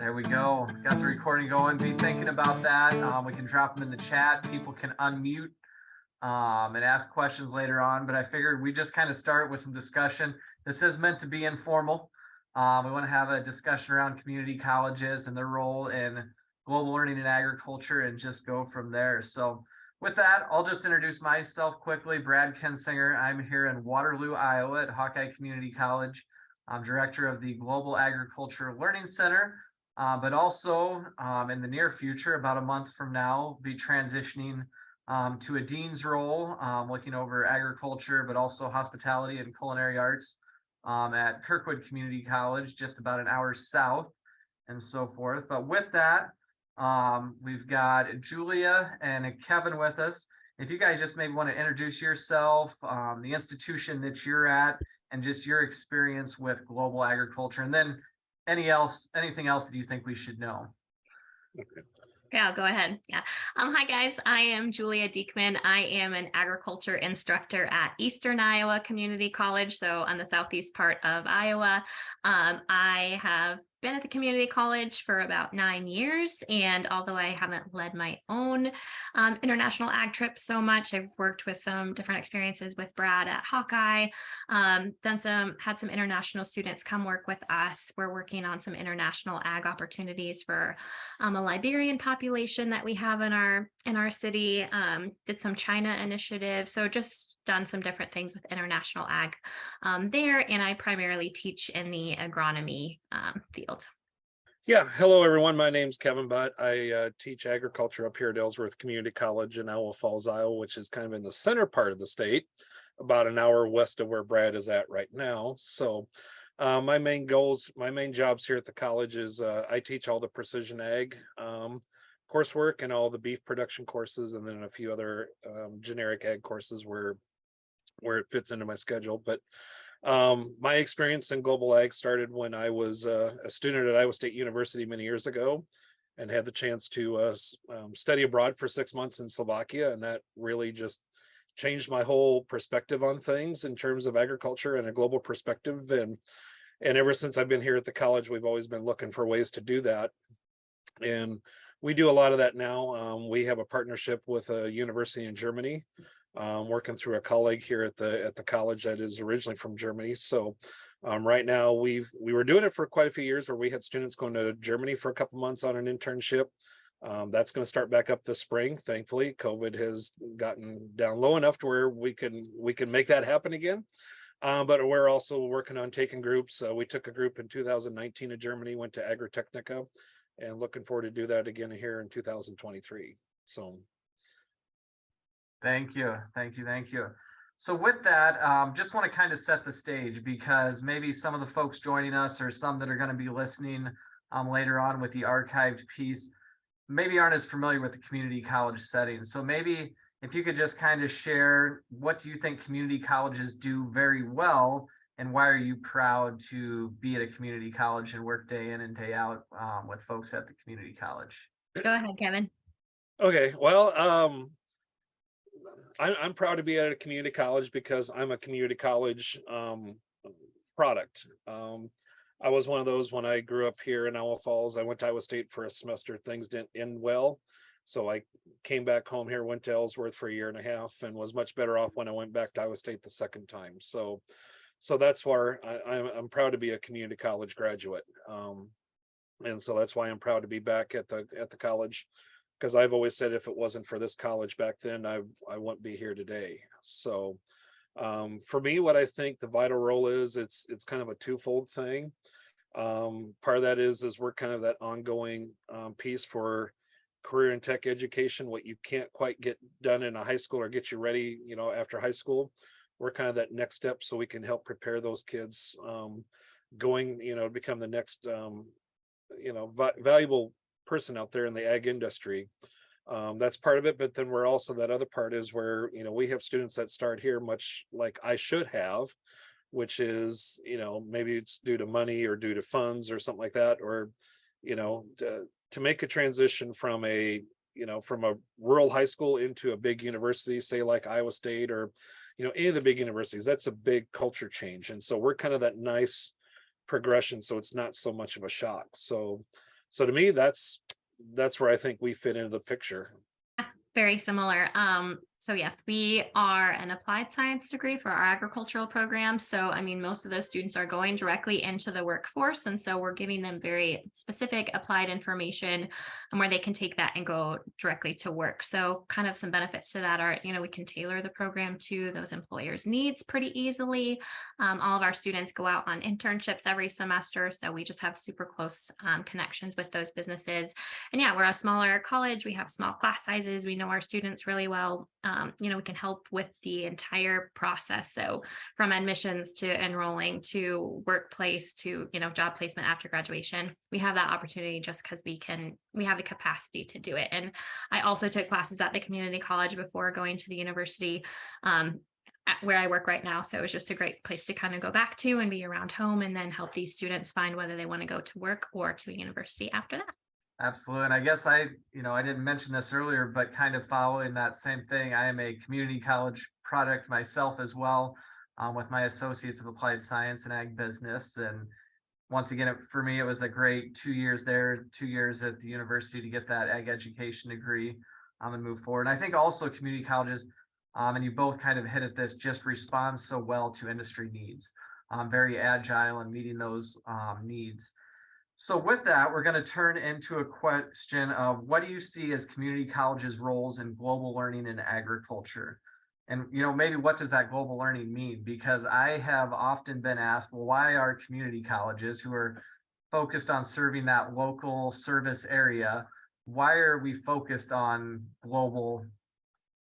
There we go. Got the recording going. Be thinking about that. We can drop them in the chat. People can unmute and ask questions later on. But I figured we just kind of start with some discussion. This is meant to be informal. We want to have a discussion around community colleges and their role in global learning and agriculture and just go from there. So with that, I'll just introduce myself quickly. Brad Kensinger. I'm here in Waterloo, Iowa at Hawkeye Community College. I'm director of the Global Agriculture Learning Center, but also in the near future, about a month from now, be transitioning to a dean's role, looking over agriculture, but also hospitality and culinary arts at Kirkwood Community College, just about an hour south and so forth. But with that, we've got Julia and Kevin with us. If you guys just maybe want to introduce yourself, the institution that you're at, and just your experience with global agriculture, and then anything else that you think we should know. Okay. Yeah, I'll go ahead. Yeah. Hi guys, I am Julia Diekman. I am an agriculture instructor at Eastern Iowa Community College, so on the southeast part of Iowa. I have been at the community college for about 9 years, and although I haven't led my own international ag trip so much, I've worked with some different experiences with Brad at Hawkeye, had some international students come work with us. We're working on some international ag opportunities for a Liberian population that we have in our city. Did some China initiatives, so just done some different things with international ag there, and I primarily teach in the agronomy field. Yeah, hello everyone. My name's Kevin Butt. I teach agriculture up here at Ellsworth Community College in Iowa Falls, Iowa, which is kind of in the center part of the state, about an hour west of where Brad is at right now. So my main jobs here at the college is I teach all the precision ag coursework and all the beef production courses, and then a few other generic ag courses where it fits into my schedule. But my experience in global ag started when I was a student at Iowa State University many years ago, and had the chance to study abroad for 6 months in Slovakia, and that really just changed my whole perspective on things in terms of agriculture and a global perspective. And ever since I've been here at the college, we've always been looking for ways to do that, and we do a lot of that now. We have a partnership with a university in Germany, working through a colleague here at the college that is originally from Germany. So right now we were doing it for quite a few years, where we had students going to Germany for a couple months on an internship. That's going to start back up this spring. Thankfully, COVID has gotten down low enough to where we can make that happen again. But we're also working on taking groups. We took a group in 2019 to Germany, went to Agritechnica, and looking forward to do that again here in 2023. So. Thank you. So with that, just want to kind of set the stage, because maybe some of the folks joining us, or some that are going to be listening later on with the archived piece, maybe aren't as familiar with the community college setting. So maybe if you could just kind of share, what do you think community colleges do very well, and why are you proud to be at a community college and work day in and day out with folks at the community college? Go ahead, Kevin. Okay, well, I'm proud to be at a community college because I'm a community college product. I was one of those when I grew up here in Iowa Falls. I went to Iowa State for a semester. Things didn't end well, so I came back home here, went to Ellsworth for a year and a half, and was much better off when I went back to Iowa State the second time. So that's where I'm proud to be a community college graduate, and so that's why I'm proud to be back at the college. Because I've always said, if it wasn't for this college back then, I wouldn't be here today. So for me, what I think the vital role is, it's kind of a twofold thing. Part of that is we're kind of that ongoing piece for career and tech education, what you can't quite get done in a high school or get you ready, after high school. We're kind of that next step, so we can help prepare those kids going, to become the next, valuable person out there in the ag industry. That's part of it, but then we're also, that other part is where we have students that start here much like I should have, which is maybe it's due to money or due to funds or something like that, or to make a transition from a rural high school into a big university, say like Iowa State or any of the big universities. That's a big culture change, and so we're kind of that nice progression, so it's not so much of a shock. So So to me, that's where I think we fit into the picture. Very similar. So yes, we are an applied science degree for our agricultural program. So, I mean, most of those students are going directly into the workforce. And so we're giving them very specific applied information where they can take that and go directly to work. So kind of some benefits to that are, we can tailor the program to those employers' needs pretty easily. All of our students go out on internships every semester. So we just have super close connections with those businesses. And yeah, we're a smaller college. We have small class sizes. We know our students really well. We can help with the entire process. So from admissions to enrolling to workplace to, job placement after graduation, we have that opportunity just because we have the capacity to do it. And I also took classes at the community college before going to the university where I work right now. So it was just a great place to kind of go back to and be around home and then help these students find whether they want to go to work or to a university after that. Absolutely. And I guess I didn't mention this earlier, but kind of following that same thing, I am a community college product myself as well, with my associates of applied science and ag business. And once again, for me, it was a great 2 years there, 2 years at the university to get that ag education degree, and move forward. And I think also community colleges, and you both kind of hit at this, just respond so well to industry needs, very agile and meeting those needs. So with that, we're going to turn into a question of what do you see as community colleges' roles in global learning in agriculture? And, maybe what does that global learning mean? Because I have often been asked, well, why are community colleges who are focused on serving that local service area, why are we focused on global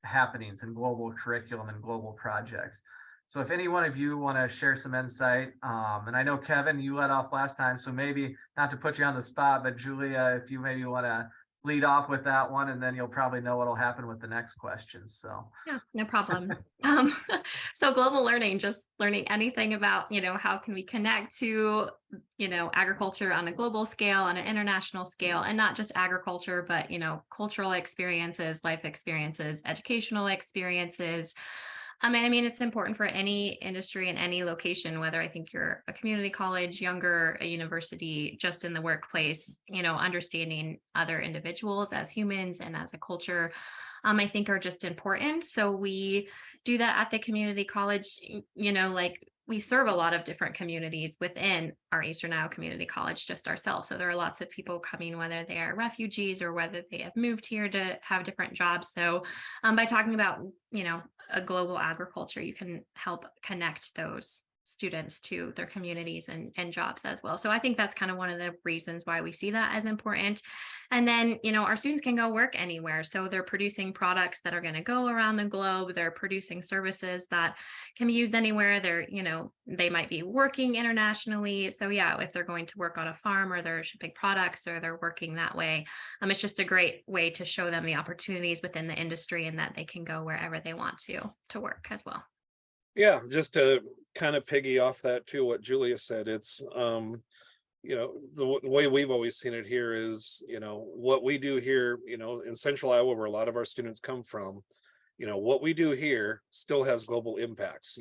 happenings and global curriculum and global projects? So if any one of you want to share some insight, and I know Kevin, you led off last time, so maybe not to put you on the spot, but Julia, if you maybe want to lead off with that one, and then you'll probably know what'll happen with the next question. So yeah, no problem. So global learning, just learning anything about, how can we connect to, agriculture on a global scale, on an international scale, and not just agriculture, but, cultural experiences, life experiences, educational experiences. I mean, it's important for any industry in any location, whether I think you're a community college, younger, a university, just in the workplace, understanding other individuals as humans and as a culture, I think are just important. So we do that at the community college, like we serve a lot of different communities within our Eastern Iowa Community College, just ourselves. So there are lots of people coming, whether they are refugees or whether they have moved here to have different jobs. So by talking about, a global agriculture, you can help connect those students to their communities and jobs as well. So I think that's kind of one of the reasons why we see that as important. And then, our students can go work anywhere. So they're producing products that are going to go around the globe. They're producing services that can be used anywhere. They're, they might be working internationally. So yeah, if they're going to work on a farm or they're shipping products or they're working that way, it's just a great way to show them the opportunities within the industry and that they can go wherever they want to work as well. Yeah, just to kind of piggy off that too, what Julia said, it's the way we've always seen it here is, what we do here, in central Iowa, where a lot of our students come from, what we do here still has global impacts,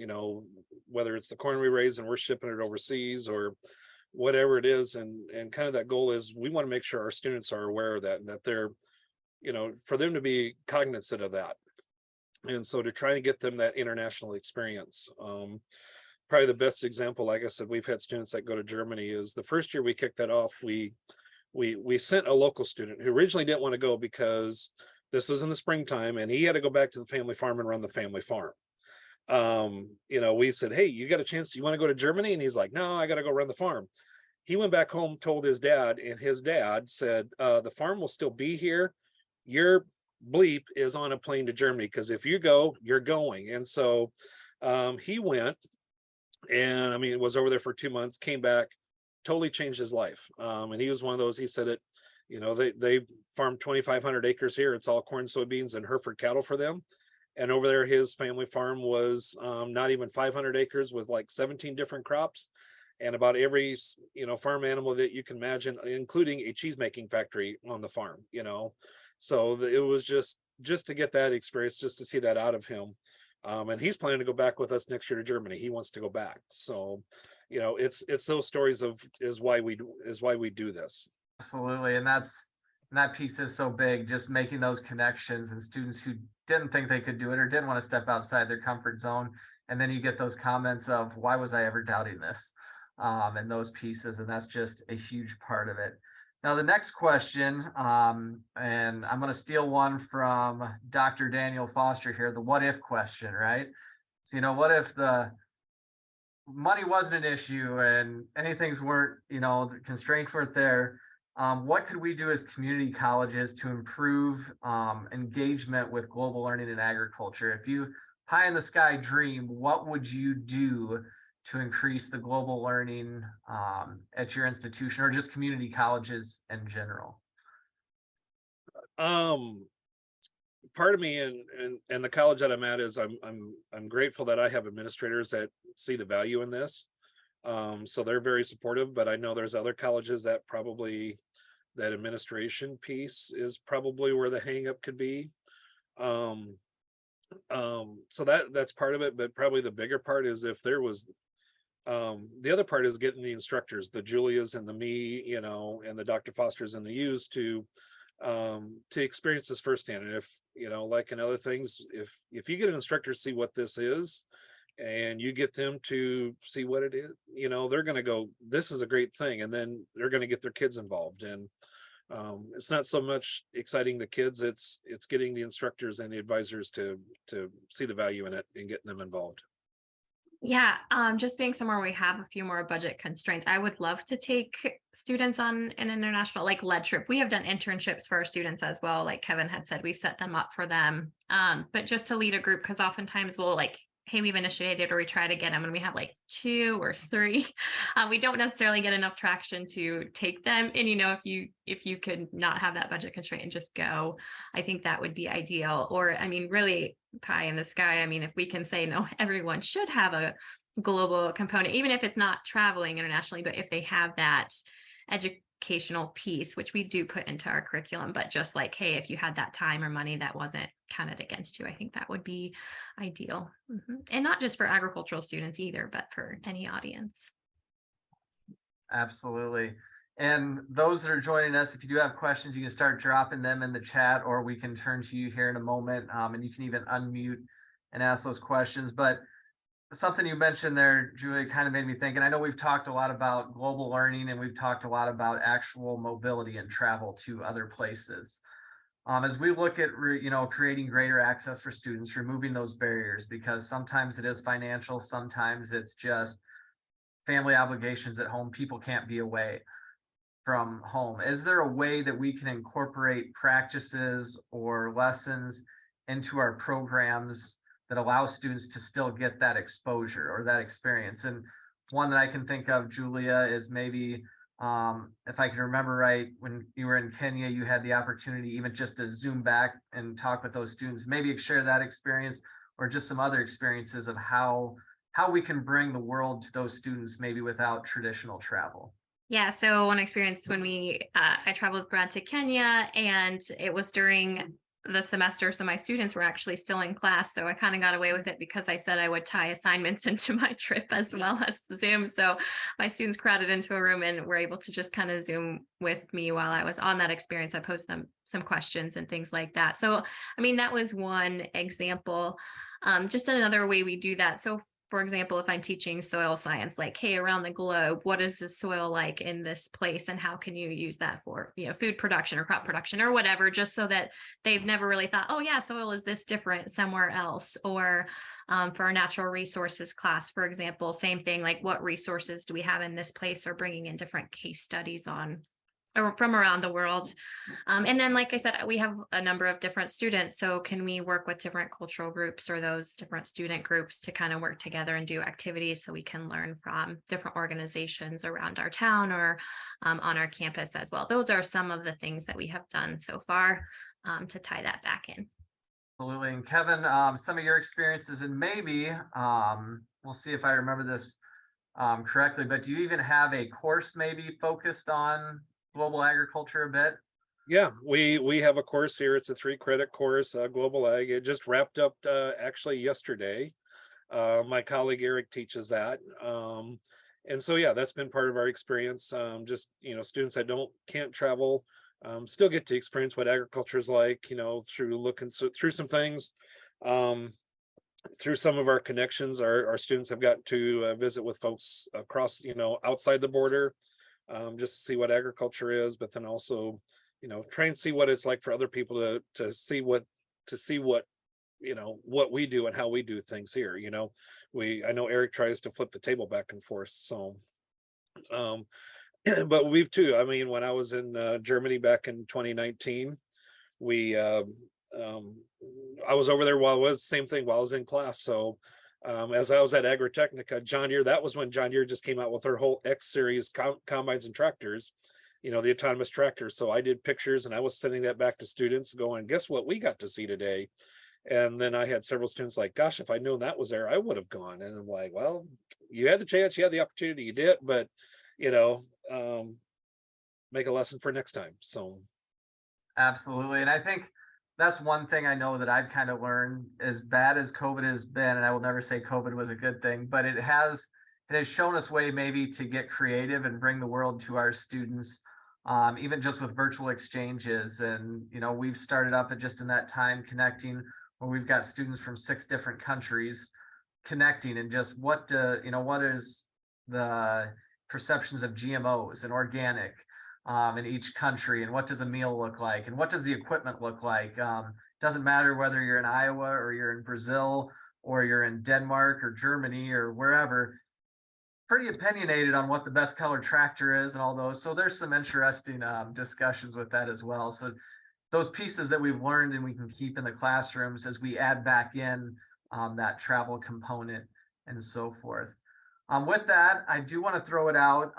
whether it's the corn we raise and we're shipping it overseas or whatever it is. And kind of that goal is we want to make sure our students are aware of that and that they're, for them to be cognizant of that. And so to try and get them that international experience, probably the best example, like I said, we've had students that go to Germany, is the first year we kicked that off, we sent a local student who originally didn't want to go because this was in the springtime and he had to go back to the family farm and run the family farm. We said, hey, you got a chance, you want to go to Germany? And he's like, no, I got to go run the farm. He went back home, told his dad, and his dad said, the farm will still be here. Your bleep is on a plane to Germany, because if you go, you're going. And so he went and was over there for 2 months, came back, totally changed his life. And he was one of those, he said it, they farm 2,500 acres here. It's all corn, soybeans, and Hereford cattle for them. And over there, his family farm was not even 500 acres with like 17 different crops and about every, farm animal that you can imagine, including a cheese making factory on the farm, So it was just to get that experience, just to see that out of him. And he's planning to go back with us next year to Germany. He wants to go back. So, it's those stories is why we do this. Absolutely. And that piece is so big, just making those connections and students who didn't think they could do it or didn't want to step outside their comfort zone. And then you get those comments of, why was I ever doubting this? And those pieces. And that's just a huge part of it. Now, the next question, and I'm going to steal one from Dr. Daniel Foster here, the what if question, right? So, what if the money wasn't an issue and anything's weren't, the constraints weren't there? What could we do as community colleges to improve engagement with global learning in agriculture? If you pie in the sky dream, what would you do to increase the global learning at your institution or just community colleges in general? Part of me and the college that I'm at is I'm grateful that I have administrators that see the value in this. So they're very supportive, but I know there's other colleges that probably that administration piece is probably where the hang up could be. So that's part of it, but probably the bigger part is if there was the other part is getting the instructors, the Julias and the me, and the Dr. Fosters and the U's to experience this firsthand. And if, like in other things, if you get an instructor to see what this is and you get them to see what it is, they're going to go, this is a great thing. And then they're going to get their kids involved. And it's not so much exciting the kids, it's getting the instructors and the advisors to see the value in it and getting them involved. Yeah, just being somewhere we have a few more budget constraints, I would love to take students on an international lead trip. We have done internships for our students as well. Like Kevin had said, we've set them up for them. But just to lead a group, because oftentimes we'll hey, we've initiated or we try to get them and we have 2 or 3. We don't necessarily get enough traction to take them. And if you could not have that budget constraint and just go, I think that would be ideal. Or really pie in the sky. If we can say no, everyone should have a global component, even if it's not traveling internationally, but if they have that educational piece, which we do put into our curriculum, but just hey, if you had that time or money that wasn't counted against you, I think that would be ideal. And not just for agricultural students either, but for any audience. Absolutely. And those that are joining us, if you do have questions, you can start dropping them in the chat, or we can turn to you here in a moment, and you can even unmute and ask those questions. But something you mentioned there, Julia, kind of made me think, and I know we've talked a lot about global learning and we've talked a lot about actual mobility and travel to other places. As we look at, creating greater access for students, removing those barriers, because sometimes it is financial, sometimes it's just family obligations at home. People can't be away from home. Is there a way that we can incorporate practices or lessons into our programs that allow students to still get that exposure or that experience? And one that I can think of, Julia, is maybe if I can remember right, when you were in Kenya, you had the opportunity even just to zoom back and talk with those students, maybe share that experience or just some other experiences of how we can bring the world to those students, maybe without traditional travel. Yeah, so one experience when I traveled with Brad to Kenya, and it was during the semester, so my students were actually still in class, so I kind of got away with it because I said I would tie assignments into my trip as well as Zoom. So my students crowded into a room and were able to just kind of Zoom with me while I was on that experience. I posed them some questions and things like that. So that was one example. Just another way we do that. So for example, if I'm teaching soil science, hey, around the globe, what is the soil like in this place? And how can you use that for, food production or crop production or whatever, just so that they've never really thought, oh yeah, soil is this different somewhere else. Or for our natural resources class, for example, same thing, what resources do we have in this place, or bringing in different case studies on or from around the world. And then, like I said, we have a number of different students. So can we work with different cultural groups or those different student groups to kind of work together and do activities so we can learn from different organizations around our town or on our campus as well? Those are some of the things that we have done so far to tie that back in. Absolutely. And Kevin, some of your experiences, and maybe we'll see if I remember this correctly, but do you even have a course maybe focused on global agriculture a bit? Yeah, we have a course here. It's a 3-credit course, Global Ag. It just wrapped up actually yesterday. My colleague Eric teaches that. And so, yeah, that's been part of our experience. Just, students that can't travel, still get to experience what agriculture is like, through looking through some things. Um, Through some of our connections, our students have gotten to visit with folks across, outside the border, just to see what agriculture is, but then also, try and see what it's like for other people to see what what we do and how we do things here. I know Eric tries to flip the table back and forth, so um but we've too. I mean, when I was in Germany back in 2019, we um I was over there same thing, while I was in class. So as I was at Agritechnica, John Deere, that was when John Deere just came out with their whole X series combines and tractors, the autonomous tractors. So I did pictures and I was sending that back to students going, guess what we got to see today? And then I had several students like, gosh, if I'd known that was there, I would have gone. And I'm like, well, you had the chance, you had the opportunity, you did, but you know, make a lesson for next time. So Absolutely. And I think that's one thing I know that I've kind of learned, as bad as COVID has been, and I will never say COVID was a good thing, but it has shown us way maybe to get creative and bring the world to our students, even just with virtual exchanges. And, we've started up at just in that time connecting where we've got students from 6 different countries connecting, and just what is the perceptions of GMOs and organic in each country, and what does a meal look like, and what does the equipment look like. Doesn't matter whether you're in Iowa or you're in Brazil or you're in Denmark or Germany or wherever. Pretty opinionated on what the best color tractor is and all those. So there's some interesting discussions with that as well. So those pieces that we've learned and we can keep in the classrooms as we add back in that travel component and so forth. With that, I do want to throw it out.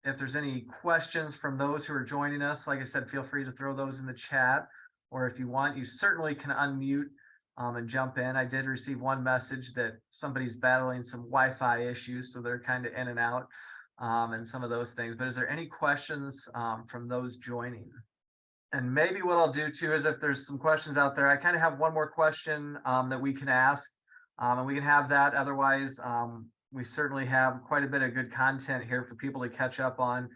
If there's any questions from those who are joining us, like I said, feel free to throw those in the chat, or if you want, you certainly can unmute and jump in. I did receive one message that somebody's battling some Wi-Fi issues, so they're kind of in and out and some of those things. But is there any questions from those joining? And maybe what I'll do too is, if there's some questions out there, I kind of have one more question that we can ask, and we can have that. Otherwise, we certainly have quite a bit of good content here for people to catch up on.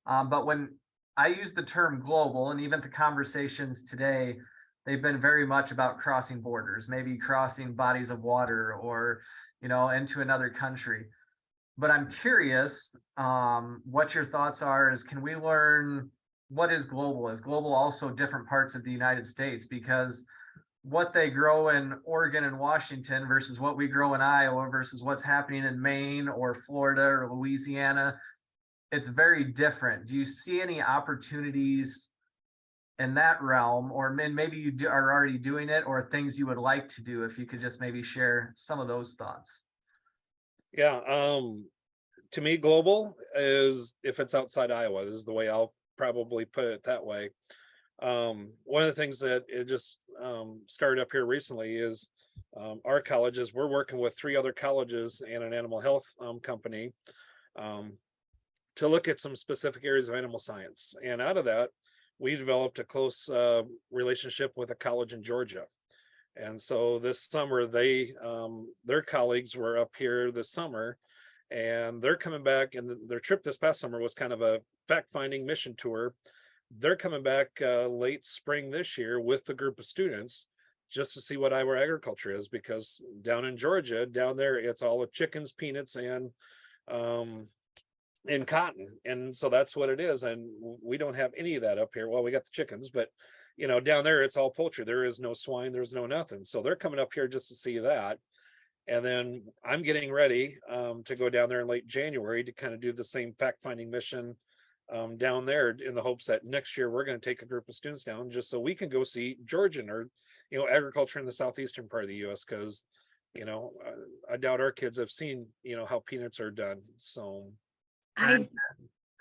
But when I use the term global, and even the conversations today, they've been very much about crossing borders, maybe crossing bodies of water, or, into another country. But I'm curious what your thoughts are. Is, can we learn what is global? Is global also different parts of the United States? Because what they grow in Oregon and Washington versus what we grow in Iowa versus what's happening in Maine or Florida or Louisiana, it's very different. Do you see any opportunities in that realm, or maybe you are already doing it, or things you would like to do? If you could just maybe share some of those thoughts. yeah, to me, global is if it's outside Iowa, is the way I'll probably put it that way. One of the things that it just started up here recently is our colleges. We're working with 3 other colleges and an animal health company to look at some specific areas of animal science. And out of that, we developed a close relationship with a college in Georgia. And so this summer, their colleagues were up here this summer, and they're coming back. And their trip this past summer was kind of a fact-finding mission tour. They're coming back late spring this year with a group of students just to see what Iowa agriculture is, because down in Georgia, down there, it's all of chickens, peanuts, and cotton. And so that's what it is. And we don't have any of that up here. Well, we got the chickens, but down there, it's all poultry. There is no swine, there's no nothing. So they're coming up here just to see that. And then I'm getting ready to go down there in late January to kind of do the same fact-finding mission down there, in the hopes that next year we're going to take a group of students down just so we can go see Georgian or agriculture in the southeastern part of the U.S. because I doubt our kids have seen how peanuts are done. So I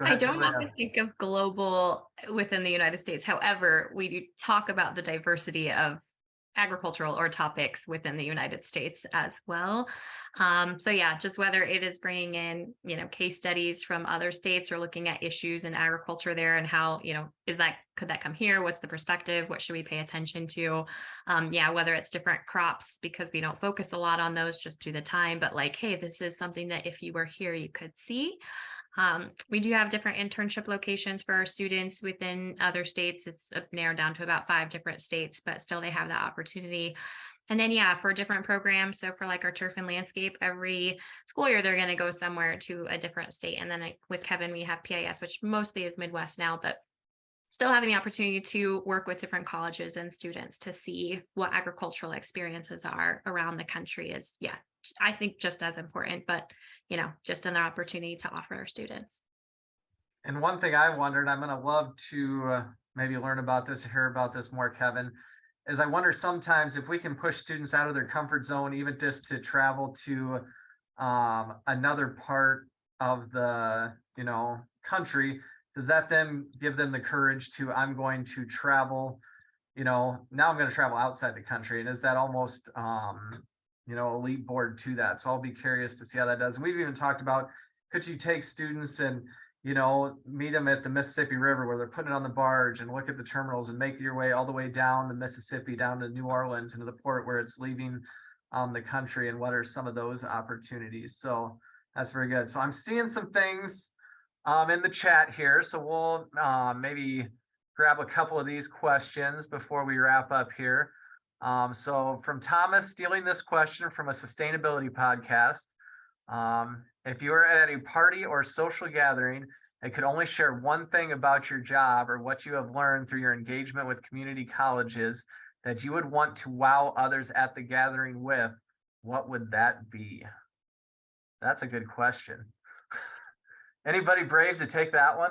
I don't often think of global within the United States. However, we do talk about the diversity of agricultural or topics within the United States as well. So yeah, just whether it is bringing in, case studies from other states or looking at issues in agriculture there and how, could that come here? What's the perspective? What should we pay attention to? Yeah, whether it's different crops, because we don't focus a lot on those just due to the time, but like, hey, this is something that if you were here, you could see. We do have different internship locations for our students within other states. It's narrowed down to about 5 different states, but still they have that opportunity. And then, yeah, for different programs. So for like our turf and landscape, every school year, they're going to go somewhere to a different state. And then with Kevin, we have PIS, which mostly is Midwest now, but still having the opportunity to work with different colleges and students to see what agricultural experiences are around the country is, yeah, I think just as important, but just another opportunity to offer our students. And one thing I wondered, I'm going to love to maybe learn about this, hear about this more, Kevin, is I wonder sometimes if we can push students out of their comfort zone, even just to travel to another part of the, country, does that then give them the courage to, I'm going to travel, now I'm going to travel outside the country? And is that almost, a leap board to that? So I'll be curious to see how that does. And we've even talked about, could you take students and, meet them at the Mississippi River where they're putting it on the barge and look at the terminals and make your way all the way down the Mississippi, down to New Orleans, into the port where it's leaving the country, and what are some of those opportunities? So that's very good. So I'm seeing some things in the chat here. So we'll maybe grab a couple of these questions before we wrap up here. So from Thomas, stealing this question from a sustainability podcast. If you were at a party or social gathering and could only share one thing about your job or what you have learned through your engagement with community colleges that you would want to wow others at the gathering with, what would that be? That's a good question. Anybody brave to take that one?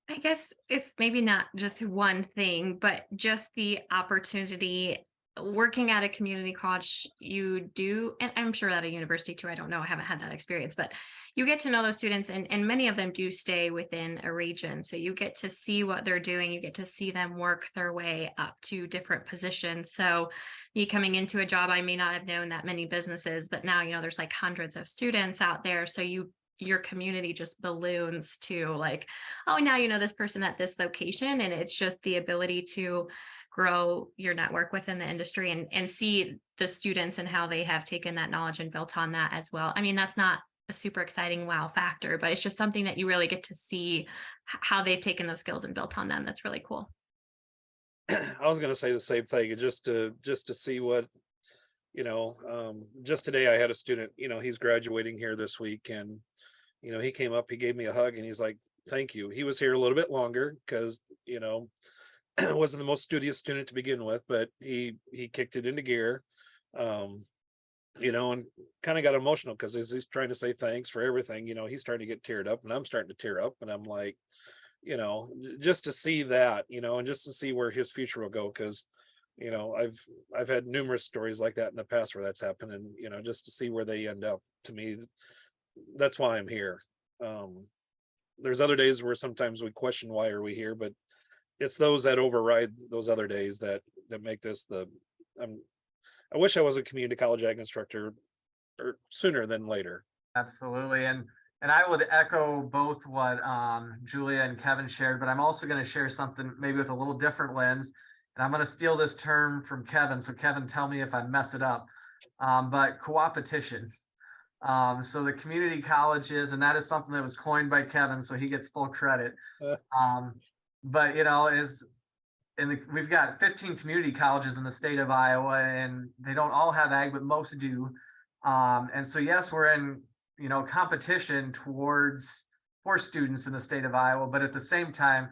I guess it's maybe not just one thing, but just the opportunity. Working at a community college, you do, and I'm sure at a university too, I don't know, I haven't had that experience, but you get to know those students, and many of them do stay within a region. So you get to see what they're doing, you get to see them work their way up to different positions. So me coming into a job, I may not have known that many businesses, but now, there's like hundreds of students out there. So your community just balloons to like, oh, now this person at this location. And it's just the ability to grow your network within the industry and see the students and how they have taken that knowledge and built on that as well. I mean, that's not a super exciting wow factor, but it's just something that you really get to see how they've taken those skills and built on them. That's really cool. I was going to say the same thing, just to see what, just today I had a student, he's graduating here this week, and, he came up, he gave me a hug, and he's like, thank you. He was here a little bit longer because, wasn't the most studious student to begin with, but he kicked it into gear, and kind of got emotional because as he's trying to say thanks for everything, he's starting to get teared up, and I'm starting to tear up, and I'm like, just to see that, and just to see where his future will go, because I've had numerous stories like that in the past where that's happened, and just to see where they end up, to me, that's why I'm here. There's other days where sometimes we question why are we here, but it's those that override those other days that make this I wish I was a community college ag instructor or sooner than later. Absolutely. And I would echo both what Julia and Kevin shared, but I'm also going to share something maybe with a little different lens. And I'm going to steal this term from Kevin. So Kevin, tell me if I mess it up. But co-opetition. So the community colleges, and that is something that was coined by Kevin, so he gets full credit. But we've got 15 community colleges in the state of Iowa, and they don't all have ag, but most do. And so yes, we're in competition for students in the state of Iowa, but at the same time,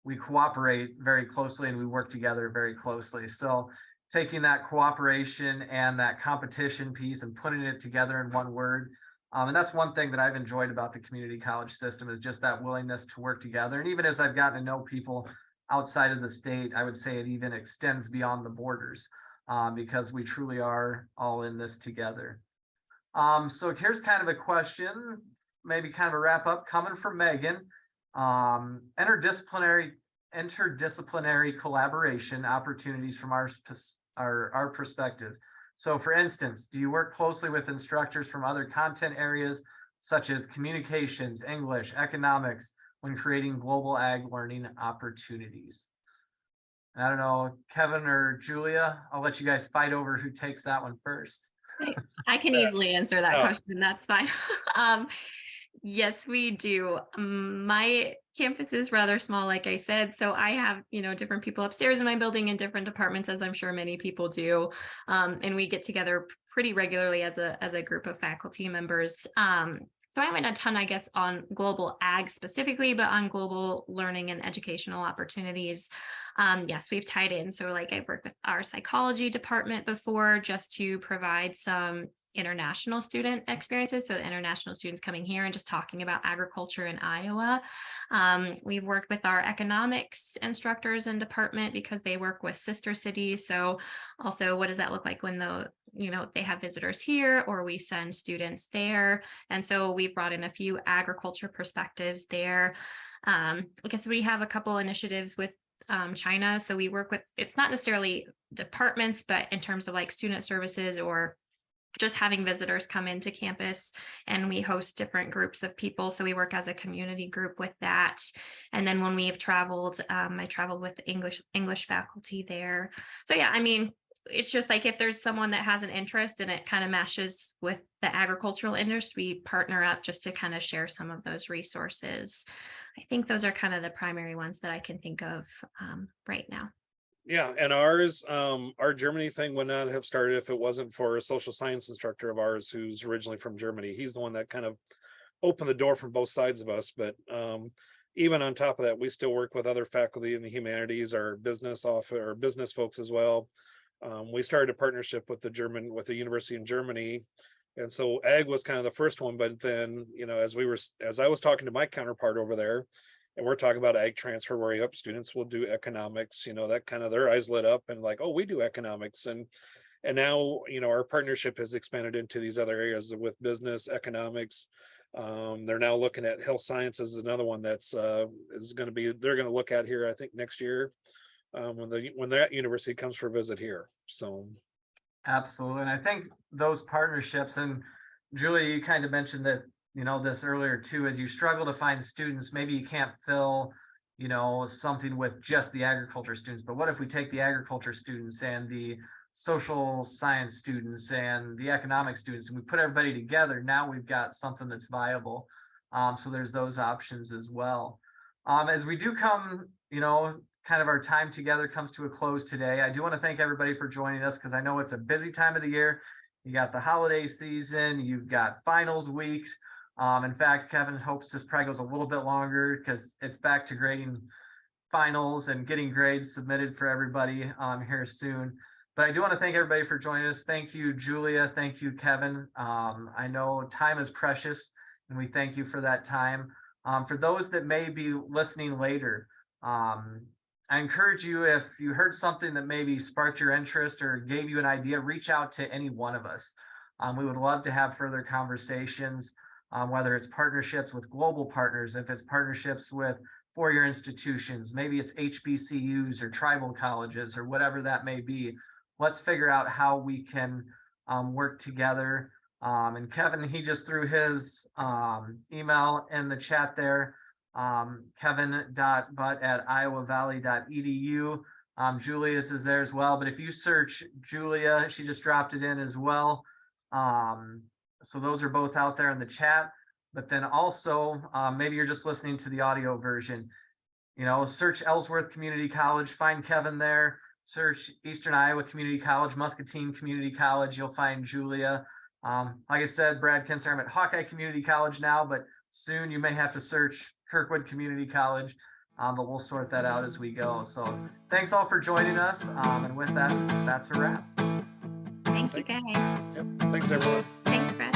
we cooperate very closely and we work together very closely. So taking that cooperation and that competition piece and putting it together in one word. And that's one thing that I've enjoyed about the community college system, is just that willingness to work together. And even as I've gotten to know people outside of the state, I would say it even extends beyond the borders, because we truly are all in this together. So here's kind of a question, maybe kind of a wrap up, coming from Megan. Interdisciplinary interdisciplinary collaboration opportunities from our perspective. So for instance, do you work closely with instructors from other content areas such as communications, English, economics, when creating global ag learning opportunities? I don't know, Kevin or Julia, I'll let you guys fight over who takes that one first. I can easily answer that Oh. question. That's fine. Yes, we do. My campus is rather small, like I said, so I have, different people upstairs in my building in different departments, as I'm sure many people do. And we get together pretty regularly as a group of faculty members. So I haven't a ton, I guess, on global ag specifically, but on global learning and educational opportunities. Yes, we've tied in. So like I've worked with our psychology department before just to provide some international student experiences. So international students coming here and just talking about agriculture in Iowa. We've worked with our economics instructors and department because they work with sister cities. So also, what does that look like when they have visitors here or we send students there? And so we've brought in a few agriculture perspectives there. I guess we have a couple initiatives with China. So we work with, it's not necessarily departments, but in terms of like student services or just having visitors come into campus, and we host different groups of people. So we work as a community group with that. And then when we've traveled, I traveled with English faculty there. So yeah, I mean, it's just like if there's someone that has an interest and it kind of meshes with the agricultural industry, we partner up just to kind of share some of those resources. I think those are kind of the primary ones that I can think of right now. Yeah, and our Germany thing would not have started if it wasn't for a social science instructor of ours who's originally from Germany. He's the one that kind of opened the door from both sides of us. But even on top of that, we still work with other faculty in the humanities, our business folks as well. We started a partnership with the university in Germany. And so ag was kind of the first one, but then, as I was talking to my counterpart over there, and we're talking about ag transfer where students will do economics, that kind of their eyes lit up and like, oh, we do economics. And now, our partnership has expanded into these other areas with business, economics. They're now looking at health sciences, another one that's they're going to look at here, I think next year, when that university comes for a visit here. So. Absolutely. And I think those partnerships, and Julia, you kind of mentioned that, this earlier too, as you struggle to find students, maybe you can't fill, something with just the agriculture students, but what if we take the agriculture students and the social science students and the economic students and we put everybody together? Now we've got something that's viable. So there's those options as well. As we do come, kind of our time together comes to a close today, I do want to thank everybody for joining us because I know it's a busy time of the year. You got the holiday season, you've got finals weeks. In fact, Kevin hopes this probably goes a little bit longer because it's back to grading finals and getting grades submitted for everybody here soon. But I do want to thank everybody for joining us. Thank you, Julia. Thank you, Kevin. I know time is precious, and we thank you for that time. For those that may be listening later, I encourage you, if you heard something that maybe sparked your interest or gave you an idea, reach out to any one of us. We would love to have further conversations, whether it's partnerships with global partners, if it's partnerships with four-year institutions, maybe it's HBCUs or tribal colleges or whatever that may be. Let's figure out how we can work together. And Kevin, he just threw his email in the chat there. kevin.butt@iowavalley.edu. Julia's is there as well, but if you search Julia, she just dropped it in as well. So those are both out there in the chat, but then also maybe you're just listening to the audio version, search Ellsworth Community College, find Kevin there, search Eastern Iowa Community College, Muscatine Community College, you'll find Julia. Like I said, Brad Kinser, I'm at Hawkeye Community College now, but soon you may have to search Kirkwood Community College, but we'll sort that out as we go. So thanks all for joining us. And with that, that's a wrap. Thank you, guys. Yep. Thanks, everyone. Thanks, Brad.